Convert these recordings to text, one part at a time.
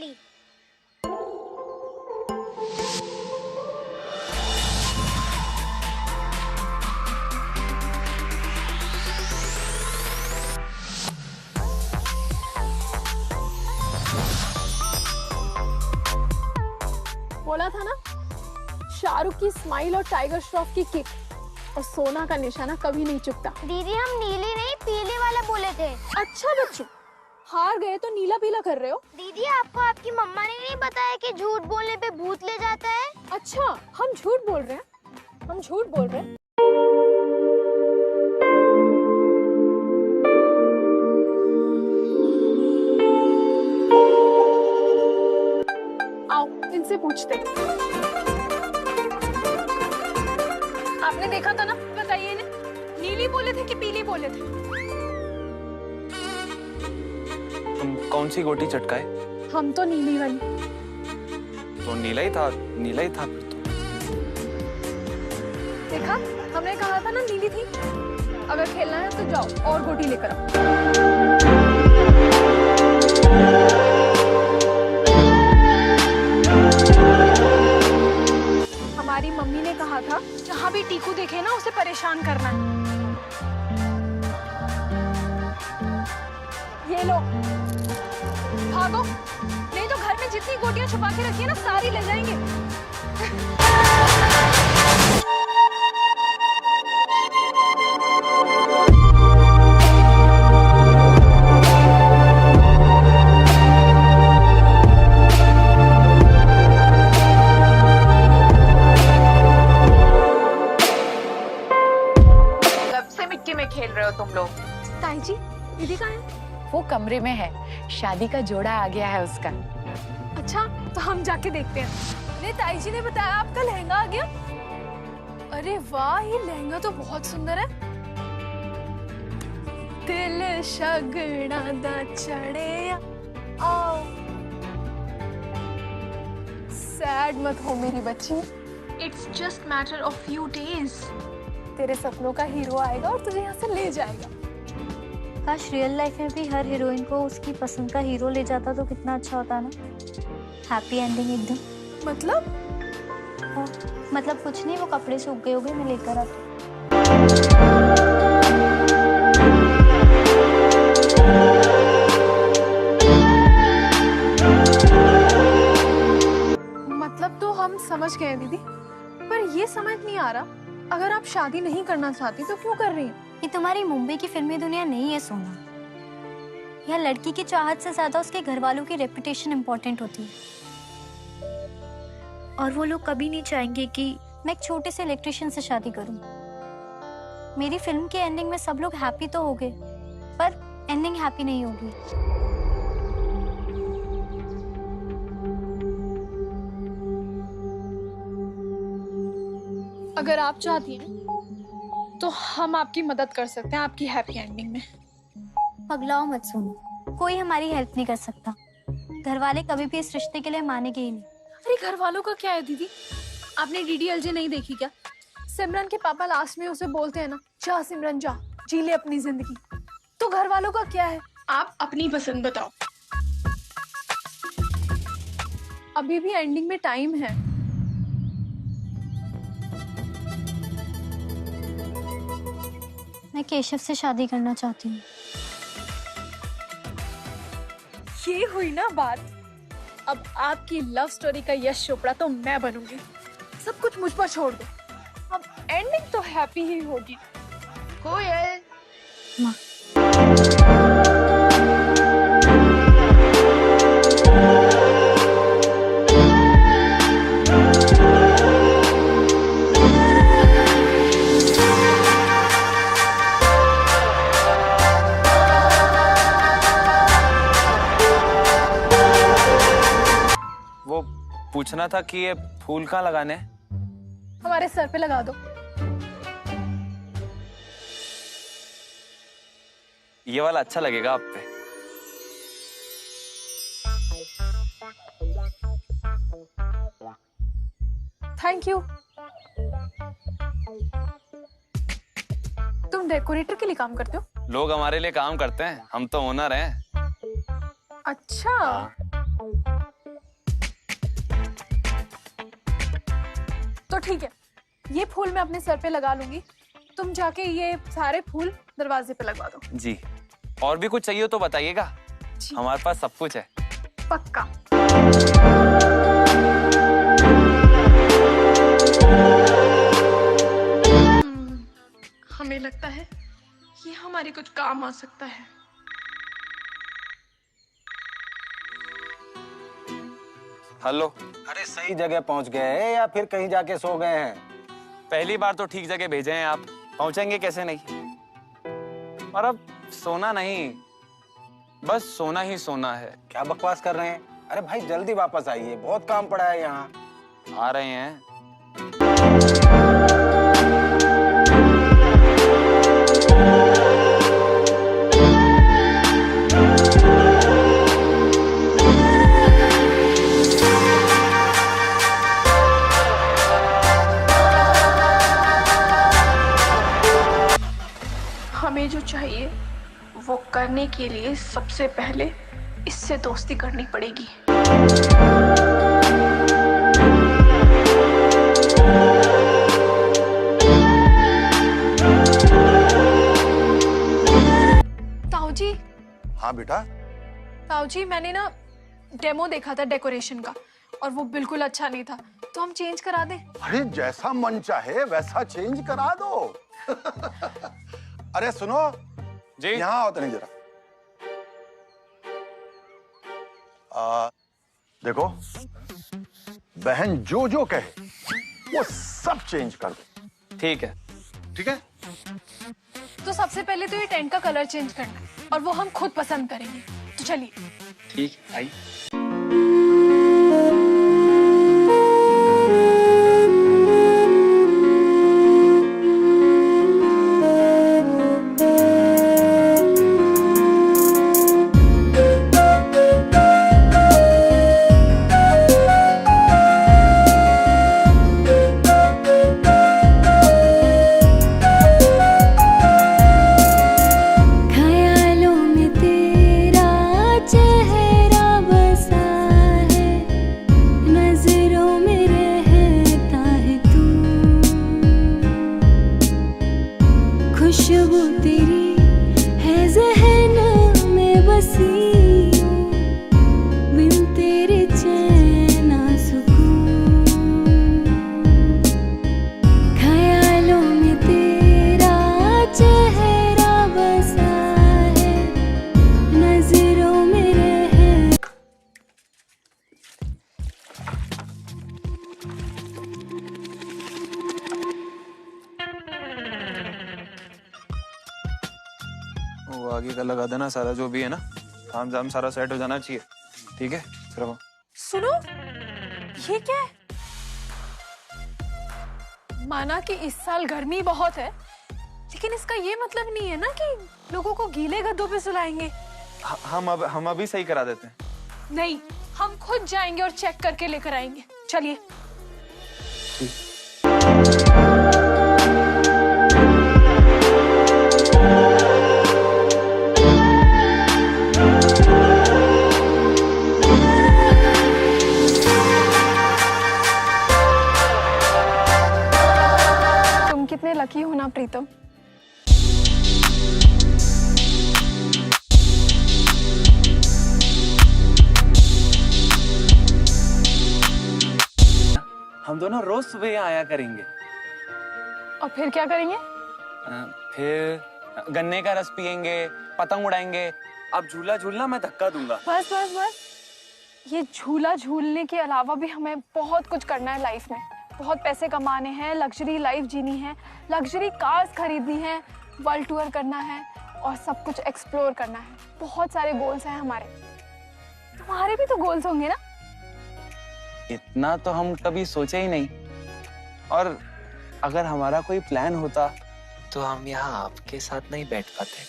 वाली। बोला था ना, शाहरुख की स्माइल और टाइगर श्रॉफ की किक और सोना का निशाना कभी नहीं चुकता। दीदी हम नीली नहीं पीली वाला बोले थे। अच्छा बच्चों, हार गए तो नीला पीला कर रहे हो। दीदी आपको आपकी मम्मा ने नहीं बताया कि झूठ बोलने पे भूत ले जाता है। अच्छा, हम झूठ बोल रहे हैं, हम झूठ बोल रहे हैं। आओ इनसे पूछते। आपने देखा था ना, बताइए इन्हें, नीली बोले थे कि पीली बोले थे? तुम कौन सी गोटी चटकाए? हम तो नीली वाली। तो नीला ही था, नीला ही था फिर तो। देखा, हमने कहा था ना नीली थी। अगर खेलना है तो जाओ और गोटी लेकर आओ। हमारी मम्मी ने कहा था जहाँ भी टीकू देखे ना उसे परेशान करना है। ये लो, भागो, नहीं तो घर में जितनी गोटियां छुपा के रखी है ना सारी ले जाएंगे। कब से मिट्टी में खेल रहे हो तुम लोग? ताई जी, दीदी कहाँ है? वो कमरे में है, शादी का जोड़ा आ गया है उसका। अच्छा, तो हम जाके देखते हैं। अरे ताई जी ने बताया आपका लहंगा आ गया। अरे वाह, ये लहंगा तो बहुत सुंदर है। दिल शगना दा चढ़े आओ। सैड मत हो मेरी बच्ची, it's just matter of few days. तेरे सपनों का हीरो आएगा और तुझे यहाँ से ले जाएगा। काश रियल लाइफ में भी हर हीरोइन को उसकी पसंद का हीरो ले जाता तो कितना अच्छा होता ना। हैप्पी एंडिंग एकदम। मतलब कुछ नहीं, वो कपड़े सूख गए होंगे, मैं लेकर आती। मतलब तो हम समझ गए दीदी, पर ये समझ नहीं आ रहा, अगर आप शादी नहीं करना चाहती तो क्यों कर रही हैं? ये तुम्हारी मुंबई की फिल्मी दुनिया नहीं है सोना। यहाँ लड़की की चाहत से ज्यादा उसके घर वालों की रेपुटेशन इम्पोर्टेंट होती है। और वो लोग कभी नहीं चाहेंगे कि मैं एक छोटे से इलेक्ट्रिशियन से शादी करूं। मेरी फिल्म के एंडिंग में सब लोग हैप्पी तो हो गए, पर एंडिंग हैप्पी नहीं होगी। अगर आप चाहती हैं तो हम आपकी मदद कर सकते हैं आपकी हैप्पी एंडिंग में। पगलाओ मत सोना, कोई हमारी हेल्प नहीं कर सकता। घर वाले कभी भी इस रिश्ते के लिए मानेंगे ही नहीं। अरे घर वालों का क्या है दीदी, आपने डीडीएलजे नहीं देखी क्या? सिमरन के पापा लास्ट में उसे बोलते हैं ना, जा सिमरन जा, जी ले अपनी जिंदगी। तो घर वालों का क्या है? आप अपनी पसंद बताओ। अभी भी एंडिंग में टाइम है। मैं केशव से शादी करना चाहती हूँ। ये हुई ना बात। अब आपकी लव स्टोरी का यश चोपड़ा तो मैं बनूंगी। सब कुछ मुझ पर छोड़ दो। अब एंडिंग तो हैप्पी ही होगी। कोयल, माँ, पूछना था कि ये फूल कहाँ लगाने? हमारे सर पे लगा दो। ये वाला अच्छा लगेगा आप पे। Thank you. तुम डेकोरेटर के लिए काम करते हो? लोग हमारे लिए काम करते हैं, हम तो ओनर हैं। अच्छा। तो ठीक है, ये फूल मैं अपने सर पे लगा लूंगी, तुम जाके ये सारे फूल दरवाजे पे लगवा दो। जी, और भी कुछ चाहिए तो बताइएगा, हमारे पास सब कुछ है। पक्का। हमें लगता है ये हमारे कुछ काम आ सकता है। हेलो। अरे सही जगह पहुंच गए हैं या फिर कहीं जाके सो गए हैं? पहली बार तो ठीक जगह भेजे हैं आप, पहुंचेंगे कैसे नहीं। और अब सोना नहीं, बस सोना ही सोना है। क्या बकवास कर रहे हैं? अरे भाई जल्दी वापस आइए, बहुत काम पड़ा है यहाँ। आ रहे हैं। हमें जो चाहिए वो करने के लिए सबसे पहले इससे दोस्ती करनी पड़ेगी। ताऊ जी। हाँ बेटा। ताऊ जी, मैंने ना डेमो देखा था डेकोरेशन का और वो बिल्कुल अच्छा नहीं था, तो हम चेंज करा दें? अरे जैसा मन चाहे वैसा चेंज करा दो। अरे सुनो जी। यहाँ आओ तनी जरा। देखो, बहन जो जो कहे वो सब चेंज कर दो। ठीक है। ठीक है। तो सबसे पहले तो ये टेंट का कलर चेंज करना है और वो हम खुद पसंद करेंगे, तो चलिए। ठीक, आई। खुशबू तेरी है ज़हन में बसी, बिन तेरे चैन ना सुकून, ख्यालों में तेरा चेहरा बसा है, नजरों में रहे। वो आगे का लगा देना सारा, जो भी है ना, काम जाम सारा सेट हो जाना चाहिए। ठीक है, सिर्फ सुनो, ये क्या है? माना कि इस साल गर्मी बहुत है, लेकिन इसका ये मतलब नहीं है ना कि लोगों को गीले गद्दों पे सुलाएंगे। हम अभी सही करा देते हैं। नहीं, हम खुद जाएंगे और चेक करके लेकर आएंगे। चलिए। तुम कितने लकी हो ना प्रीतम। हम दोनों रोज सुबह यहाँ आया करेंगे। और फिर क्या करेंगे? फिर गन्ने का रस पियेंगे, पतंग उड़ाएंगे। अब झूला झूलना, मैं धक्का दूंगा। बस बस बस, ये झूला झूलने के अलावा भी हमें बहुत कुछ करना है लाइफ में। बहुत पैसे कमाने हैं, लग्जरी लाइफ जीनी है, लग्जरी कार्स खरीदनी है, वर्ल्ड टूर करना है और सब कुछ एक्सप्लोर करना है। बहुत सारे गोल्स हैं हमारे। तुम्हारे भी तो गोल्स होंगे ना? इतना तो हम कभी सोचे ही नहीं, और अगर हमारा कोई प्लान होता तो हम यहाँ आपके साथ नहीं बैठ पाते।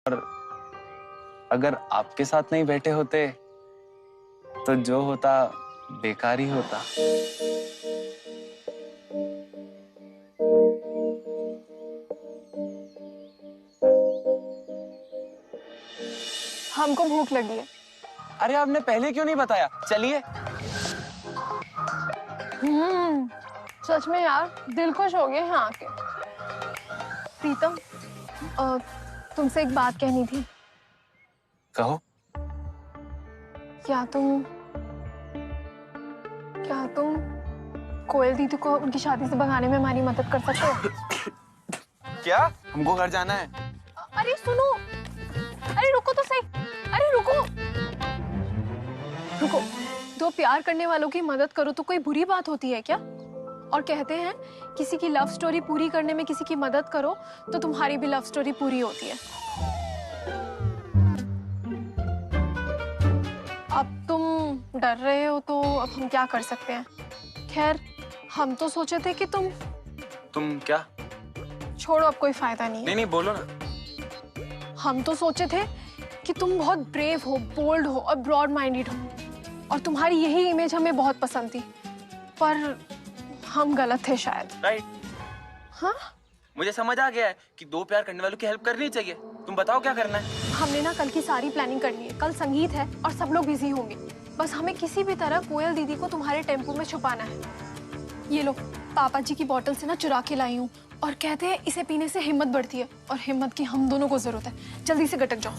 और अगर आपके साथ नहीं बैठे होते तो जो होता बेकार ही होता। हमको भूख लगी है। अरे आपने पहले क्यों नहीं बताया? चलिए। सच में यार दिल खुश हो गया यहाँ आके। प्रीतम, तुमसे एक बात कहनी थी। कहो। क्या तुम कोयल दीदी को उनकी शादी से भगाने में हमारी मदद कर सकते हो? क्या? हमको घर जाना है। अरे सुनो, अरे रुको तो सही, अरे रुको। दो प्यार करने वालों की मदद करो तो कोई बुरी बात होती है क्या? और कहते हैं किसी की लव स्टोरी पूरी करने में किसी की मदद करो तो तुम्हारी भी लव स्टोरी पूरी होती है। अब तुम डर रहे हो तो अब हम क्या कर सकते हैं। खैर, हम तो सोचे थे कि तुम क्या? छोड़ो, अब कोई फायदा नहीं है। नहीं बोलो ना। हम तो सोचे थे कि तुम बहुत ब्रेव हो, बोल्ड हो और ब्रॉड माइंडेड हो और तुम्हारी यही इमेज हमें बहुत पसंद थी, पर हम गलत थे शायद। राइट। हाँ, मुझे समझ आ गया है कि दो प्यार करने वालों की हेल्प करनी चाहिए। तुम बताओ क्या करना है? हमने ना कल की सारी प्लानिंग कर ली है। कल संगीत है और सब लोग बिजी होंगे। बस हमें किसी भी तरह कोयल दीदी को तुम्हारे टेम्पो में छुपाना है। ये लो, पापा जी की बोतल से ना चुरा के लाई हूँ और कहते हैं इसे पीने से हिम्मत बढ़ती है और हिम्मत की हम दोनों को जरूरत है। जल्दी से गटक जाओ।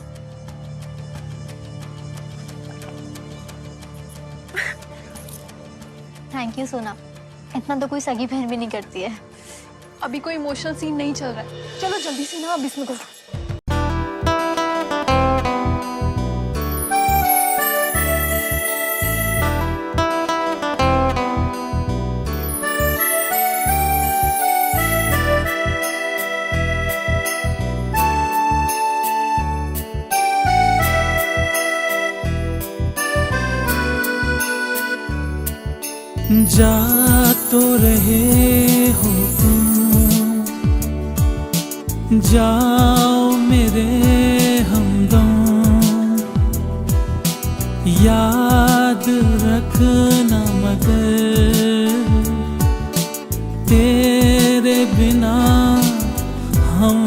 थैंक यू सोना, इतना तो कोई सगी बहन भी नहीं करती है। अभी कोई इमोशनल सीन नहीं चल रहा है। चलो जल्दी से ना अब इसमें घुसो। जा तो रहे हो तुम, जाओ मेरे हमदम, याद रखना मगर तेरे बिना हम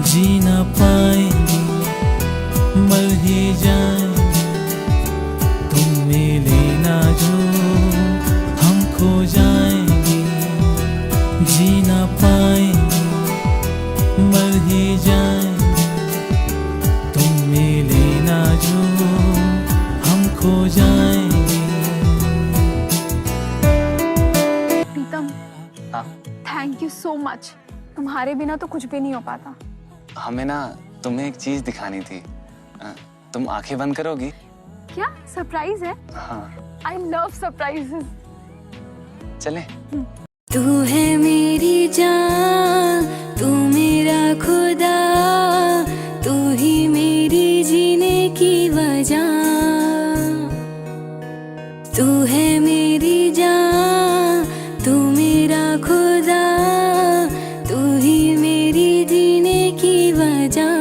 जी ना पाएंगे, मर ही जाएंगे। तुम मिले ना जो हम खो जाएंगे, जी ना पाएंगे, मर ही जाएंगे। तुम मिले ना जो हम खो जाएंगे। प्रीतम, हाँ? Thank you so much. तुम्हारे बिना तो कुछ भी नहीं हो पाता। हमें ना तुम्हें एक चीज दिखानी थी। तुम आंखें बंद करोगी? क्या सरप्राइज है? हाँ। I love surprises. चले। तू है मेरी जान, तू मेरा खुदा, तू ही मेरी जीने की वजह। तू है मेरी जान, तू मेरा खुदा, तू ही मेरी जीने की वजह।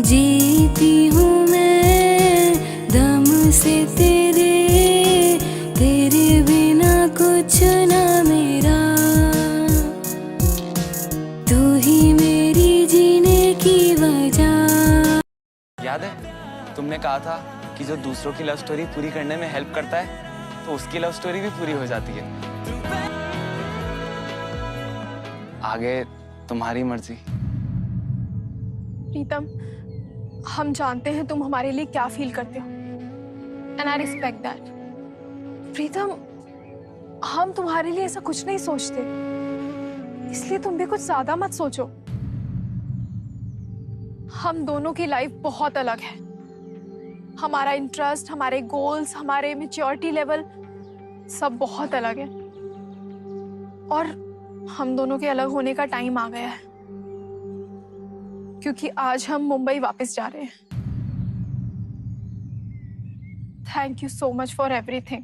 जीती हूँ मैं दम से तेरे, तेरे बिना कुछ ना मेरा। तू ही मेरी जीने की वजह। याद है तुमने कहा था कि जो दूसरों की लव स्टोरी पूरी करने में हेल्प करता है तो उसकी लव स्टोरी भी पूरी हो जाती है। आगे तुम्हारी मर्जी। प्रीतम, हम जानते हैं तुम हमारे लिए क्या फील करते हो एंड आई रिस्पेक्ट दैट। प्रीतम, हम तुम्हारे लिए ऐसा कुछ नहीं सोचते, इसलिए तुम भी कुछ ज्यादा मत सोचो। हम दोनों की लाइफ बहुत अलग है। हमारा इंटरेस्ट, हमारे गोल्स, हमारे मैच्योरिटी लेवल सब बहुत अलग है और हम दोनों के अलग होने का टाइम आ गया है, क्योंकि आज हम मुंबई वापस जा रहे हैं। Thank you so much for everything.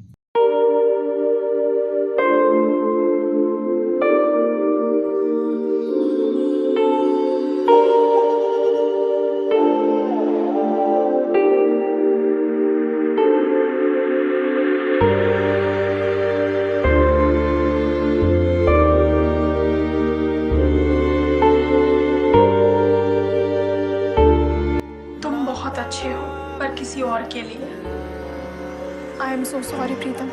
तुम बहुत अच्छे हो, पर किसी और के लिए। आई एम सो सॉरी प्रीतम।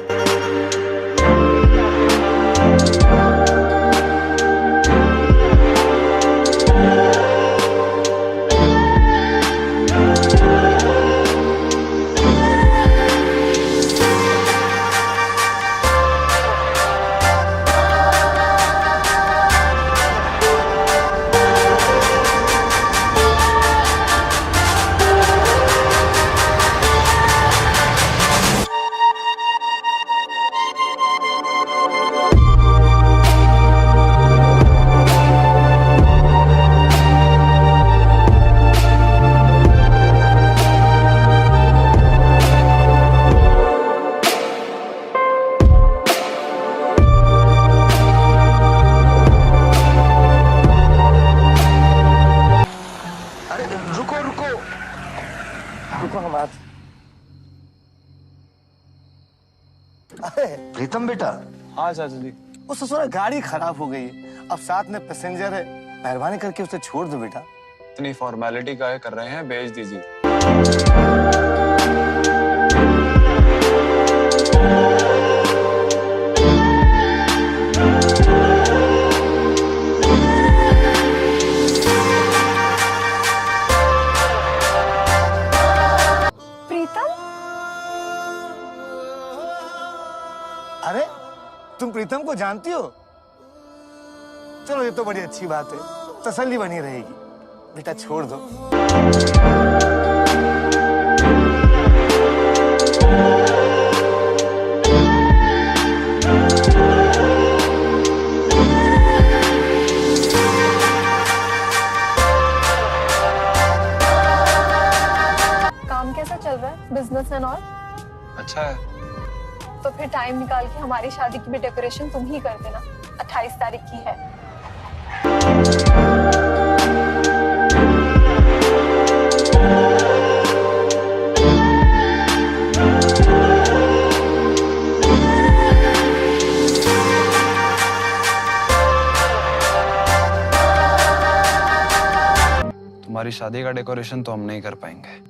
प्रीतम बेटा, हाँ चाचा जी। वो ससुरा गाड़ी खराब हो गई, अब साथ में पैसेंजर है, मेहरबानी करके उसे छोड़ दो बेटा। इतनी फॉर्मेलिटी काहे कर रहे हैं, भेज दीजिए। अरे तुम प्रीतम को जानती हो? चलो ये तो बड़ी अच्छी बात है, तसल्ली बनी रहेगी। बेटा छोड़ दो। काम कैसा चल रहा है, बिजनेस एंड ऑल? अच्छा है। तो फिर टाइम निकाल के हमारी शादी की भी डेकोरेशन तुम ही कर देना। 28 तारीख की है। तुम्हारी शादी का डेकोरेशन तो हम नहीं कर पाएंगे।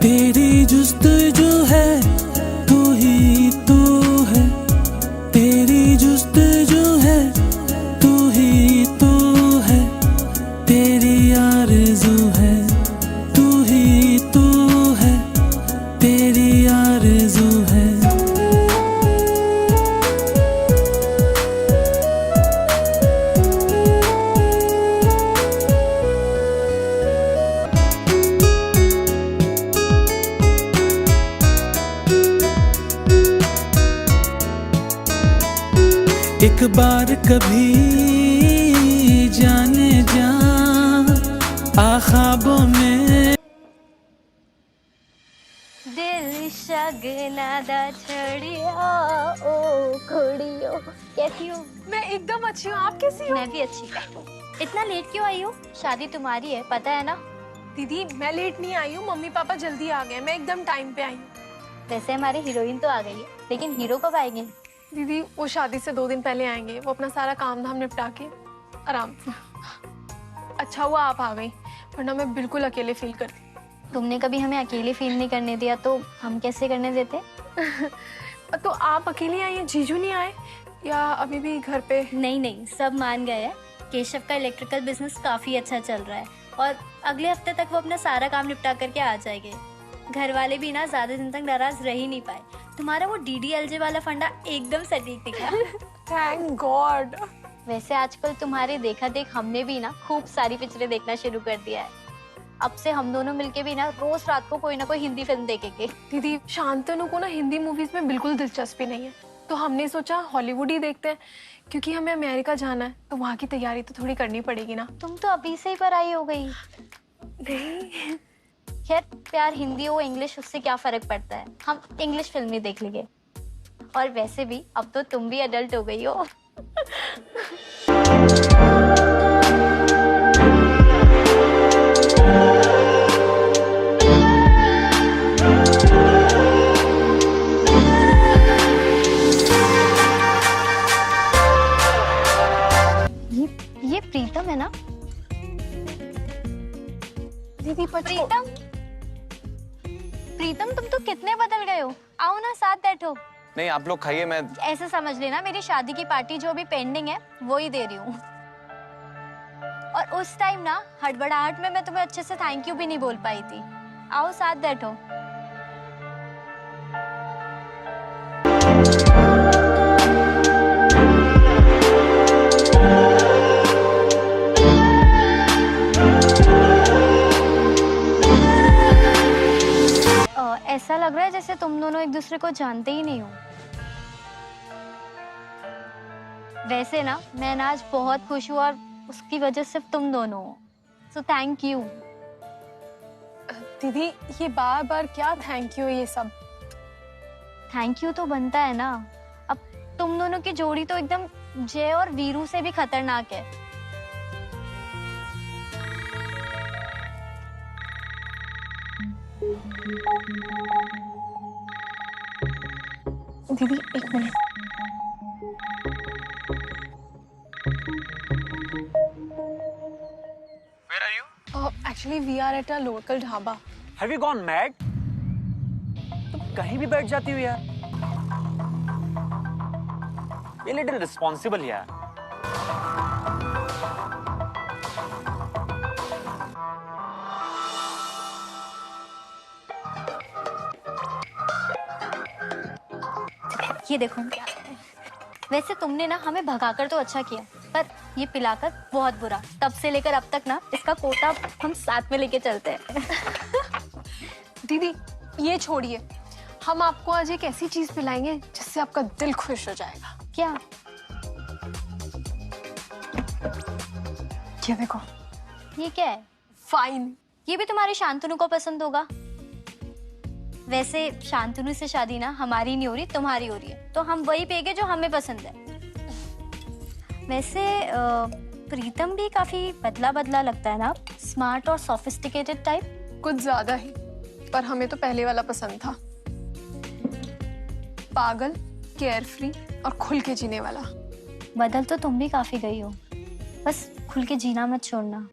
तेरी जुस्तजू है, तू ही तू है, तेरी जुस्तजू है, तू ही तू है, तेरी आरज़ू है, तू ही तू है, तेरी आरज़ू है। एक बार कभी जाने जा ख्वाबों में। दिल शगना दा छड़िया ओ घोड़ियो। कैसी हो? मैं एकदम अच्छी हूँ, आप कैसी हो? मैं भी अच्छी हूँ। इतना लेट क्यों आई हो? शादी तुम्हारी है, पता है ना? दीदी मैं लेट नहीं आई हूँ, मम्मी पापा जल्दी आ गए, मैं एकदम टाइम पे आई हूँ। वैसे हमारी हीरोइन तो आ गई है, लेकिन हीरो कब आएंगे? दीदी वो शादी से 2 दिन पहले आएंगे, वो अपना सारा काम धाम निपटा के आराम से। अच्छा हुआ आप आ गई, वरना मैं बिल्कुल अकेले फील करती। तुमने कभी हमें अकेले फील नहीं करने दिया, तो हम कैसे करने देते? तो आप अकेले आई हैं, जीजू नहीं आए या अभी भी घर पे? नहीं नहीं, सब मान गए हैं। केशव का इलेक्ट्रिकल बिजनेस काफी अच्छा चल रहा है और अगले हफ्ते तक वो अपना सारा काम निपटा करके आ जाएंगे। घर वाले भी ना ज्यादा दिन तक नाराज रह ही नहीं पाए। तुम्हारा वो DDLJ वाला फंडा एकदम सटीक दिखा। Thank God. वैसे आजकल तुम्हारे देखा देख हमने भी ना खूब सारी पिक्चरें देखना शुरू कर दिया है। अब से हम दोनों मिलके भी ना रोज रात को कोई ना कोई हिंदी फिल्म देखेंगे। दीदी शांतनु को ना हिंदी मूवीज में बिल्कुल दिलचस्पी नहीं है, तो हमने सोचा हॉलीवुड ही देखते हैं, क्योंकि हमें अमेरिका जाना है तो वहाँ की तैयारी तो थोड़ी करनी पड़ेगी ना। तुम तो अभी से ही पढ़ाई हो गई। नहीं खैर, प्यार हिंदी हो इंग्लिश उससे क्या फर्क पड़ता है, हम इंग्लिश फिल्म ही देख लेंगे। और वैसे भी अब तो तुम भी अडल्ट हो गई हो। प्रीतम तुम तो कितने बदल गए हो। आओ ना साथ बैठो। नहीं आप लोग खाइए, मैं ऐसे समझ लेना मेरी शादी की पार्टी जो भी पेंडिंग है वो ही दे रही हूँ। और उस टाइम ना हड़बड़ाहट में मैं तुम्हें अच्छे से थैंक यू भी नहीं बोल पाई थी। आओ साथ बैठो। ऐसा लग रहा है जैसे तुम दोनों एक दूसरे को जानते ही नहीं हो। वैसे ना मैं ना आज बहुत खुश हूँ और उसकी वजह सिर्फ तुम दोनों हो। So thank you. दीदी ये बार बार क्या थैंक यू ये सब। थैंक यू तो बनता है ना। अब तुम दोनों की जोड़ी तो एकदम जय और वीरू से भी खतरनाक है। दीदी एक minute. Where are you? Actually we are at a local dhaba. Have you gone mad? तुम कहीं भी बैठ जाती हो यार। ये लिटिल रिस्पॉन्सिबल यार। ये देखो। वैसे तुमने ना हमें भगाकर तो अच्छा किया, पर ये पिलाकर बहुत बुरा। तब से लेकर अब तक ना इसका कोटा हम साथ में लेके चलते हैं। दीदी ये छोड़िए, हम आपको आज एक ऐसी चीज पिलाएंगे जिससे आपका दिल खुश हो जाएगा। क्या? ये देखो। ये क्या है? फाइन। ये भी तुम्हारी शांतनु को पसंद होगा। वैसे शांतनु से शादी ना हमारी नहीं हो रही, तुम्हारी हो रही है, तो हम वही पिएंगे जो हमें पसंद है। वैसे प्रीतम भी काफी बदला बदला लगता है ना, स्मार्ट और सोफिस्टिकेटेड टाइप। कुछ ज्यादा ही, पर हमें तो पहले वाला पसंद था। पागल, केयरफ्री और खुल के जीने वाला। बदल तो तुम भी काफी गई हो, बस खुल के जीना मत छोड़ना।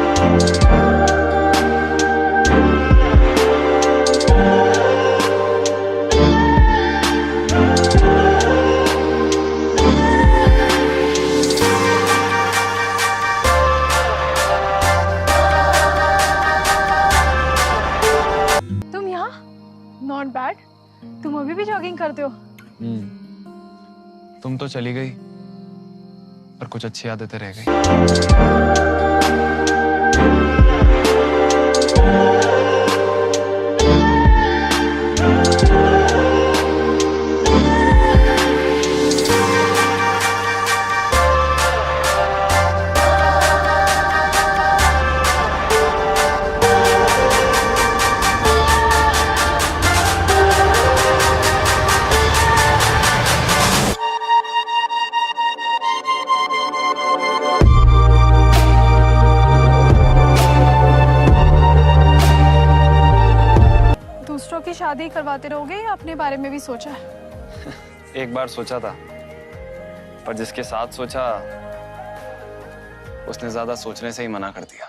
तुम यहाँ? Not bad. तुम अभी भी जॉगिंग करते हो? तुम तो चली गई, पर कुछ अच्छी आदतें रह गई। दूसरों की शादी करवाते रहोगे या अपने बारे में भी सोचा है? एक बार सोचा था, पर जिसके साथ सोचा उसने ज्यादा सोचने से ही मना कर दिया।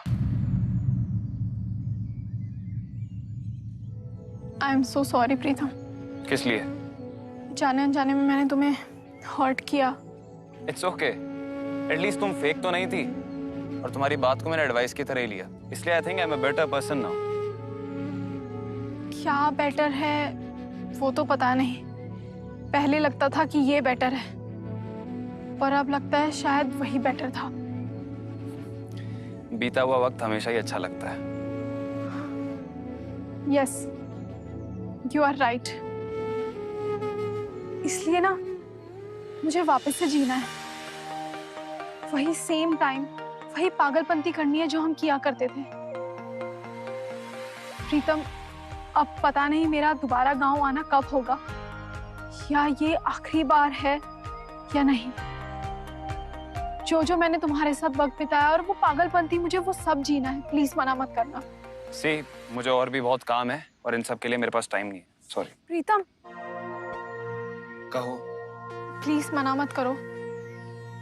आई एम सो सॉरी प्रीतम। किस लिए? जाने अनजाने में मैंने तुम्हें हर्ट किया। It's okay. एटलीस्ट तुम फेक तो नहीं थी, और तुम्हारी बात को मैंने एडवाइस की तरह ही लिया। इसलिए I think I am a better person now. क्या बेटर है वो तो पता नहीं। पहले लगता था कि ये बेटर है, पर अब लगता है शायद वही बेटर था। बीता हुआ वक्त हमेशा ही अच्छा लगता है। Yes, you are right. इसलिए ना मुझे वापस से जीना है। वही सेम टाइम, वही पागलपंती करनी है जो हम किया करते थे। प्रीतम, अब पता नहीं मेरा दोबारा गांव आना कब होगा, या ये आखिरी बार है या नहीं। जो मैंने तुम्हारे साथ वक्त बिताया और वो पागलपंती, मुझे वो सब जीना है। प्लीज मना मत करना। सी, मुझे और भी बहुत काम है और इन सब के लिए मेरे पास टाइम नहीं है। सॉरी। प्रीतम, कहो। प्लीज मना मत करो।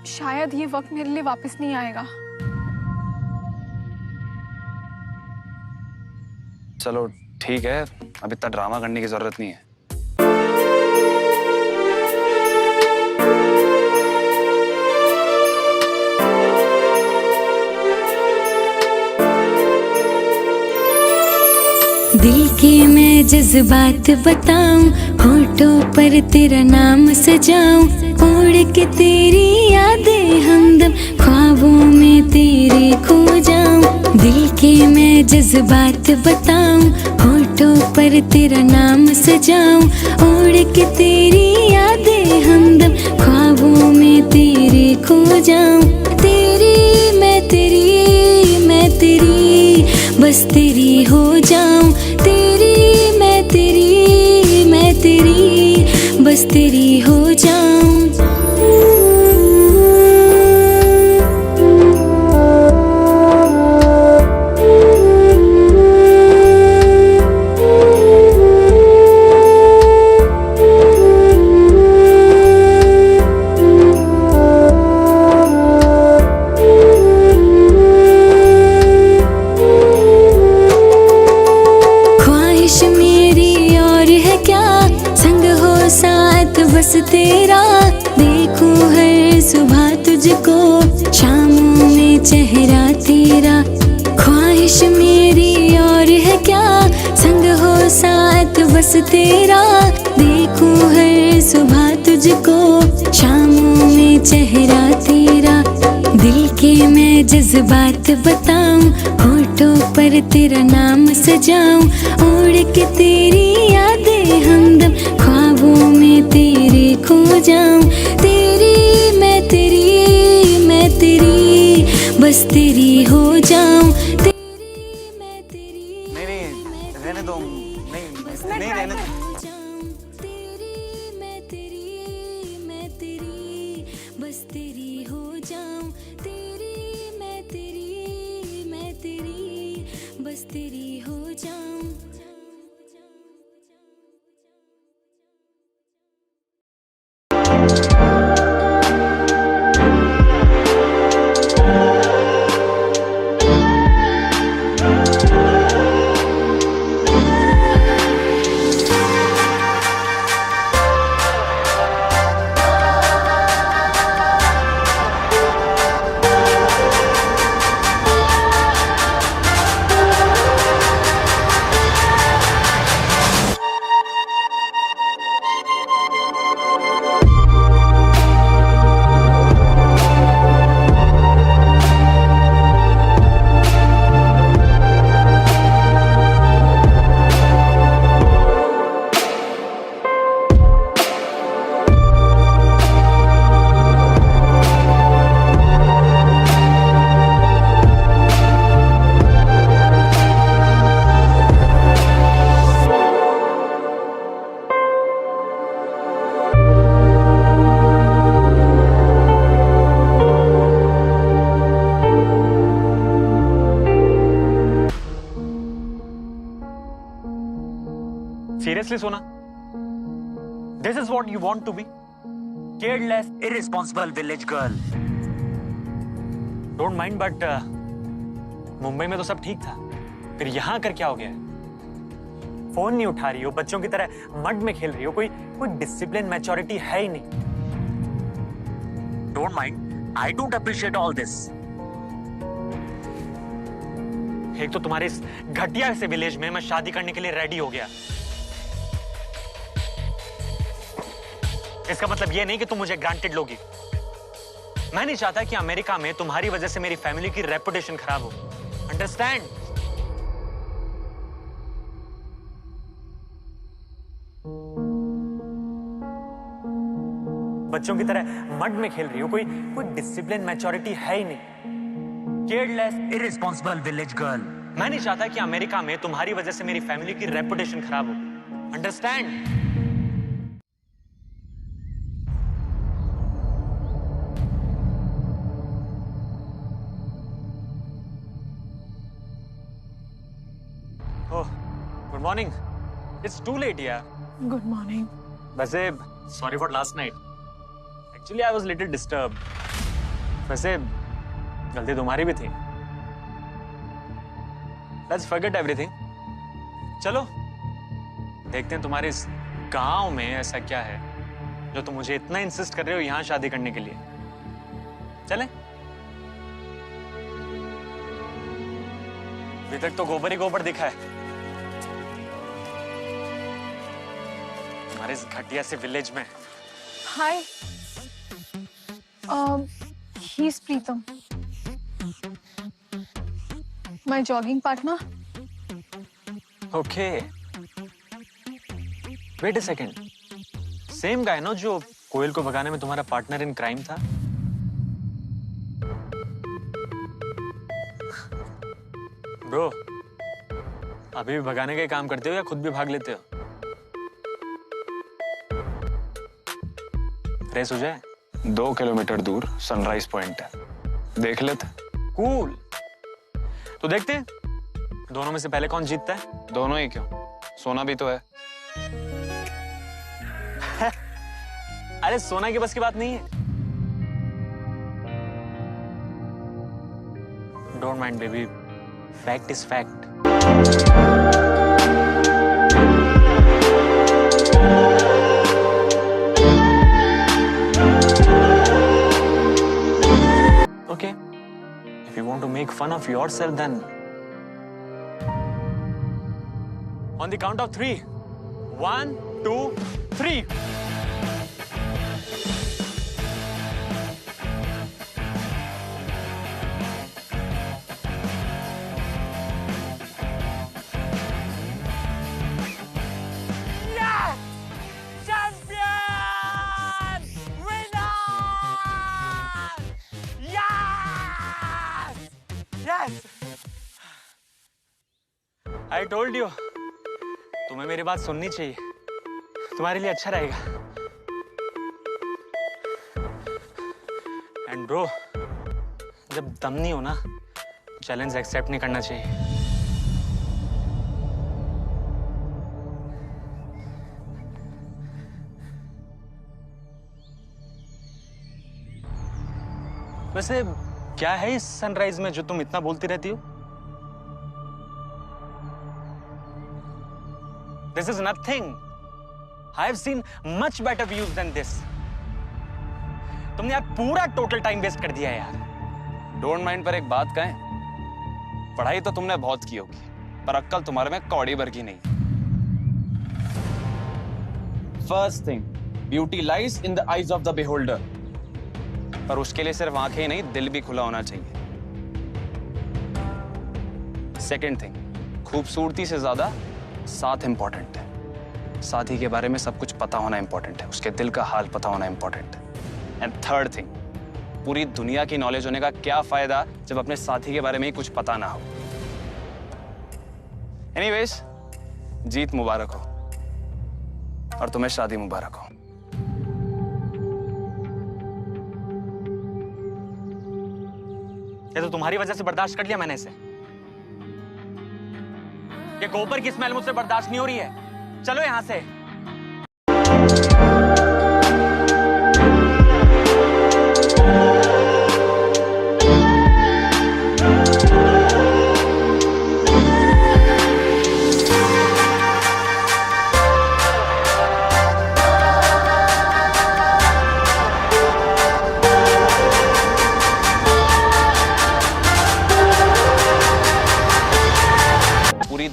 शायद ये वक्त मेरे लिए वापस नहीं आएगा। चलो ठीक है, अब इतना ड्रामा करने की जरूरत नहीं है। दिल के मैं जज्बात बताऊं, होठों पर तेरा नाम सजाऊं, उड़ के तेरी यादें हमदम ख्वाबों में तेरे खो जाऊं। दिल के मैं जज्बात बताऊं, होठों पर तेरा नाम सजाऊं, उड़ के तेरी यादें हमदम ख्वाबों में तेरे खो जाऊं। तेरी मैं तेरी बस तेरी हो जाऊं। तेरी मैं तेरी बस तेरी हो जाऊं। बस तेरा देखूं हर सुबह तुझको, शामों में चेहरा तेरा। ख्वाहिश मेरी और है क्या, संग हो साथ बस तेरा। देखूं हर सुबह तुझको, शामों में चेहरा तेरा। दिल के मैं जज्बात बताऊं, होठों पर तेरा नाम सजाऊं, उड़ के तेरी यादें हमदम ख्वाबों में तेरे खो जाऊं। तेरी मैं तेरी बस तेरी हो जाऊं। तेरी मैं तेरी नहीं रहने दो, नहीं रहने दो। तेरी मैं तेरी बस तेरी हो जाऊं। तेरी मैं तेरी बस तेरी हो जाऊं। Seriously, Sona? This is what you want to be? Careless, irresponsible village girl. Don't mind, but Mumbai में तो सब ठीक था। फिर यहाँ कर क्या हो गया? फोन नहीं उठा रही हो, बच्चों की तरह मड में खेल रही हो, कोई डिसिप्लिन मैच्योरिटी है ही नहीं। Don't mind, I don't appreciate all this. एक तो तुम्हारे इस घटिया से विलेज में मैं शादी करने के लिए रेडी हो गया। इसका मतलब ये नहीं कि तुम मुझे ग्रांटेड लोगी। मैं नहीं चाहता कि अमेरिका में तुम्हारी वजह से मेरी फैमिली की रेपुटेशन खराब हो। अंडरस्टैंड? बच्चों की तरह मड में खेल रही हो, कोई डिसिप्लिन मैच्योरिटी है ही नहीं। Careless, irresponsible village girl. मैं नहीं चाहता कि अमेरिका में तुम्हारी वजह से मेरी फैमिली की रेपुटेशन खराब हो। Understand? Good morning. It's too late यार। Good morning. वैसे sorry for last night, actually I was little disturb. वैसे गलती तुम्हारी भी थी। Let's forget everything. चलो देखते हैं तुम्हारे इस गांव में ऐसा क्या है जो तुम मुझे इतना इंसिस्ट कर रहे हो यहां शादी करने के लिए। चले? अभी तक तो गोबर ही गोबर दिखा है तुम्हारे इस घटिया से विलेज में। Hi, he is Pritam, my jogging partner. Okay, wait a second, same guy no जो कोयल को भगाने में तुम्हारा पार्टनर इन क्राइम था? ब्रो, अभी भी भगाने का ही काम करते हो या खुद भी भाग लेते हो? रेस हो जाए? 2 किलोमीटर दूर सनराइज पॉइंट है, देख लेते। कूल, तो देखते हैं दोनों में से पहले कौन जीतता है। दोनों ही क्यों, सोना भी तो है। अरे सोना की बस की बात नहीं है। Don't mind baby, fact is fact. Okay, if you want to make fun of yourself, then on the count of 3, 1, 2, 3. I told you, तुम्हें मेरी बात सुननी चाहिए, तुम्हारे लिए अच्छा रहेगा। एंड ब्रो, जब दम नहीं हो ना, चैलेंज एक्सेप्ट नहीं करना चाहिए। वैसे क्या है इस सनराइज में जो तुम इतना बोलती रहती हो? This is nothing. I have seen much better views than this. तुमने यार पूरा टोटल टाइम वेस्ट कर दिया यार। डोंट माइंड पर एक बात कहें, पढ़ाई तो तुमने बहुत की होगी, पर अक्ल तुम्हारे में कौड़ी भर की नहीं। First thing, beauty lies in the eyes of the beholder, पर उसके लिए सिर्फ आंखें ही नहीं, दिल भी खुला होना चाहिए। सेकेंड थिंग, खूबसूरती से ज्यादा साथ इंपॉर्टेंट है। साथी के बारे में सब कुछ पता होना इंपॉर्टेंट है, उसके दिल का हाल पता होना इंपॉर्टेंट है। एंड थर्ड थिंग, पूरी दुनिया की नॉलेज होने का क्या फायदा जब अपने साथी के बारे में ही कुछ पता ना हो। एनीवेज, जीत मुबारक हो और तुम्हें शादी मुबारक हो। ये तो तुम्हारी वजह से बर्दाश्त कर लिया मैंने इसे। ये गोबर की स्मेल मुझसे बर्दाश्त नहीं हो रही है। चलो यहां से।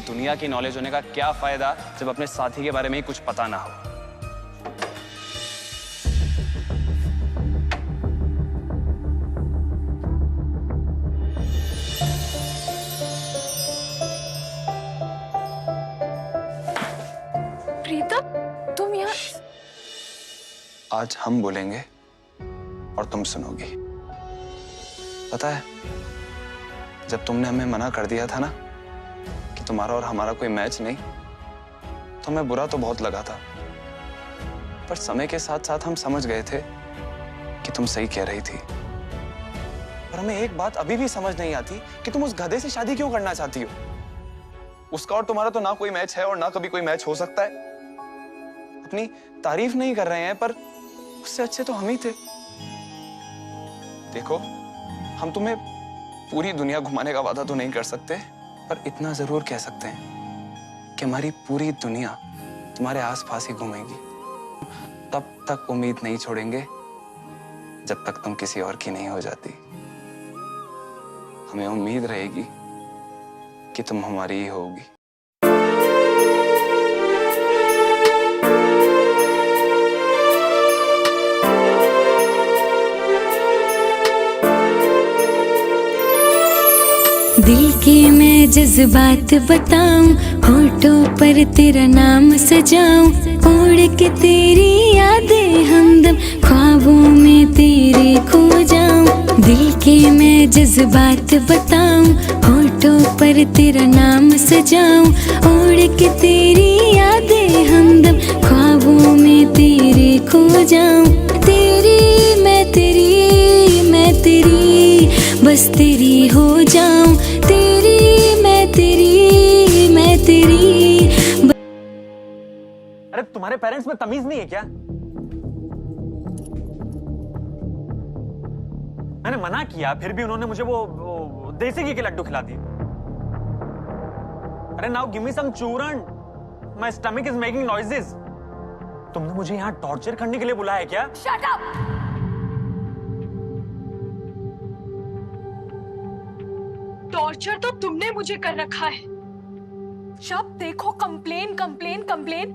दुनिया की नॉलेज होने का क्या फायदा जब अपने साथी के बारे में ही कुछ पता ना हो। प्रीतम, तुम यहाँ? आज हम बोलेंगे और तुम सुनोगी। पता है, जब तुमने हमें मना कर दिया था ना कि तुम्हारा और हमारा कोई मैच नहीं, तो हमें बुरा तो बहुत लगा था, पर समय के साथ साथ हम समझ गए थे कि तुम सही कह रही थी। पर हमें एक बात अभी भी समझ नहीं आती कि तुम उस गधे से शादी क्यों करना चाहती हो। उसका और तुम्हारा तो ना कोई मैच है और ना कभी कोई मैच हो सकता है। अपनी तारीफ नहीं कर रहे हैं, पर उससे अच्छे तो हम ही थे। देखो, हम तुम्हें पूरी दुनिया घुमाने का वादा तो नहीं कर सकते, पर इतना जरूर कह सकते हैं कि हमारी पूरी दुनिया तुम्हारे आसपास ही घूमेगी, तब तक उम्मीद नहीं छोड़ेंगे जब तक तुम किसी और की नहीं हो जाती। हमें उम्मीद रहेगी कि तुम हमारी ही होगी। दिल के मैं जज्बात बताऊं, होठों पर तेरा नाम सजाऊं, उड़ के तेरी यादें हमदम ख्वाबों में तेरे खो जाऊं। दिल के मैं जज्बात बताऊं, होठों पर तेरा नाम सजाऊं, उड़ के तेरी यादें हमदम ख्वाबों में तेरे खो जाऊं। तेरी मैं तेरी बस तेरी हो जाऊं, तेरी मैं तेरी। अरे तुम्हारे पेरेंट्स में तमीज नहीं है क्या? मैंने मना किया फिर भी उन्होंने मुझे वो देसी घी के लड्डू खिला दिए। अरे नाउ गिव मी सम चूरन, my stomach is making noises. तुमने मुझे यहाँ टॉर्चर करने के लिए बुलाया है क्या? Shut up! टॉर्चर तो तुमने मुझे कर रखा है। जब देखो कंप्लेन कंप्लेन कंप्लेन,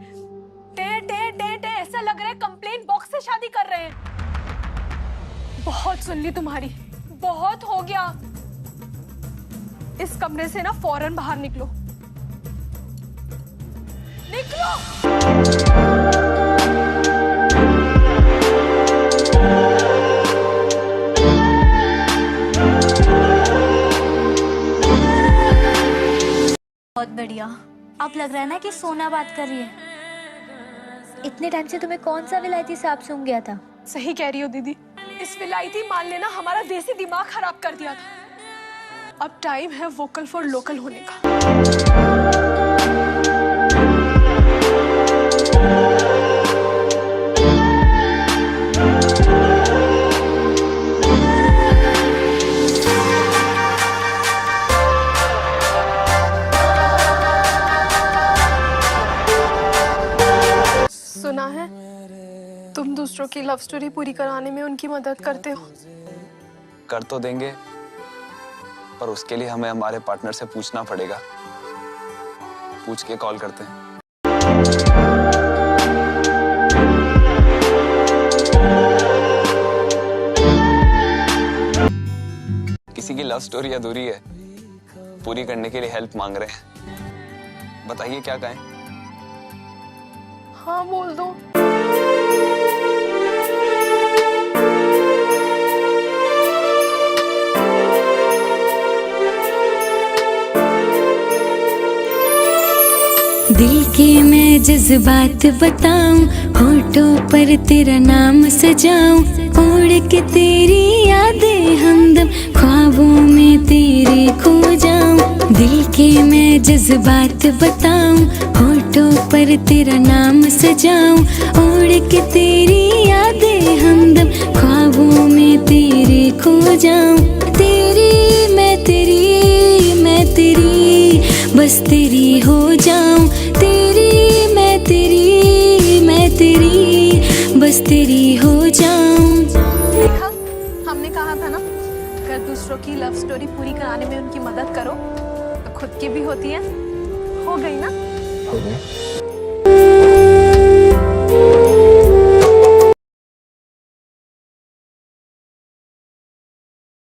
टे टे टे टे, ऐसा लग रहा है कंप्लेन बॉक्स से शादी कर रहे हैं। बहुत सुन ली तुम्हारी, बहुत हो गया। इस कमरे से ना फौरन बाहर निकलो, निकलो। बहुत बढ़िया। अब लग रहा है ना कि सोना बात कर रही है। इतने टाइम से तुम्हें कौन सा विलायती सांप सूंघ गया था? सही कह रही हो दीदी, इस विलायती माल ने ना हमारा देसी दिमाग खराब कर दिया था। अब टाइम है वोकल फॉर लोकल होने का। सुना है तुम दूसरों की लव स्टोरी पूरी कराने में उनकी मदद करते हो। कर तो देंगे, पर उसके लिए हमें हमारे पार्टनर से पूछना पड़ेगा। पूछ के कॉल करते हैं। किसी की लव स्टोरी अधूरी है, पूरी करने के लिए हेल्प मांग रहे हैं। बताइए क्या कहें? हाँ बोल दो। दिल के मैं जज्बात बताऊं, होठों पर तेरा नाम सजाऊं, उड़ के तेरी यादें हमदम ख्वाबों में तेरे खो जाऊं। दिल के मैं जज्बात बताऊं, होठों पर तेरा नाम सजाऊं, उड़ के तेरी यादें हमदम ख्वाबों में तेरे खो जाऊं। तेरी मैं तेरी बस तेरी हो जाऊं, तेरी मैं तेरी बस तेरी हो जाऊं। देखा, हमने कहा था ना, अगर दूसरों की लव स्टोरी पूरी कराने में उनकी मदद करो तो खुद की भी होती है। हो गई ना? हो गई।